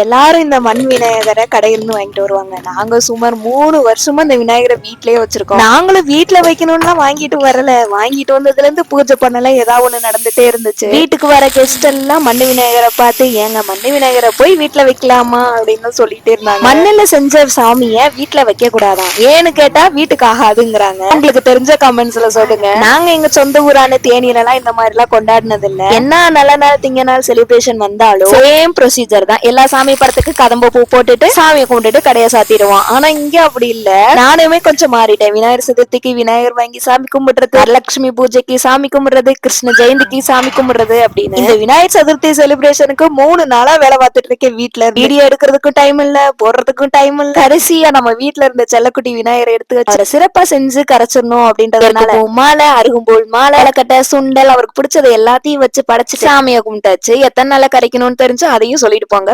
எல்லாரும் இந்த மண் விநாயகரை கடையில இருந்து வாங்கிட்டு வருவாங்க. நாங்க சுமார் 3 வருஷமா இந்த விநாயகரை வீட்லயே வச்சிருக்கோம். நாங்களும் வீட்ல வைக்கணும்லாம் வாங்கிட்டு வரல. வாங்கிட்டு வந்ததுல இருந்து பூஜை பண்ணல ஏதாவது ஒண்ணு நடந்துட்டே இருந்துச்சு. வீட்டுக்கு வர கெஸ்ட் எல்லாம் மண்ணு விநாயகரை பார்த்து ஏங்க மண்ணு விநாயகரை போய் வீட்ல வைக்கலாமா அப்படின்னு சொல்லிட்டே இருந்தாங்க. மண்ணுல செஞ்ச சாமிய வீட்ல வைக்க கூடாதான், ஏன்னு கேட்டா வீட்டுக்கு ஆகாதுங்கிறாங்க. உங்களுக்கு தெரிஞ்ச கமெண்ட்ஸ்ல சொல்லுங்க. நாங்க எங்க சொந்த ஊரான தேனியில எல்லாம் இந்த மாதிரி எல்லாம் கொண்டாடினது இல்ல. என்ன நல்ல நாள் திங்க நாள் செலிப்ரேஷன் வந்தாலும் சேம் ப்ரொசீஜர் தான். எல்லா சாமி படத்துக்கு கதம்ப பூ போட்டுட்டு சாமியை கும்பிட்டுட்டு கடையை சாத்திடுவோம். ஆனா இங்க அப்படி இல்ல. நானுமே கொஞ்சம் மாறிட்டேன். விநாயகர் சதுர்த்திக்கு விநாயகர் வாங்கி சாமி கும்பிடுறது, வரலட்சுமி பூஜைக்கு சாமி கும்பிடுறது, கிருஷ்ண ஜெயந்திக்கு சாமி கும்பிடுறது அப்படின்னு இந்த விநாயகர் சதுர்த்தி செலிப்ரேஷனுக்கு 3 நாளா வேலை பார்த்துட்டு இருக்கேன். வீட்டுல வீடியோ எடுக்கிறதுக்கும் டைம் இல்ல, போடுறதுக்கும் டைம் இல்ல. கடைசியா நம்ம வீட்டுல இருந்த செல்லக்குட்டி விநாயகரை எடுத்து வச்சு அதை சிறப்பா செஞ்சு கரைச்சிடணும் அப்படின்றதுனால மாலை, அருகும்போல் மாலை, கட்டை, சுண்டல், அவருக்கு பிடிச்சது எல்லாத்தையும் வச்சு படைச்சு சாமியை கும்பிட்டாச்சு. எத்தனை நாள கரைக்கணும்னு தெரிஞ்சு அதையும் சொல்லிட்டு போங்க.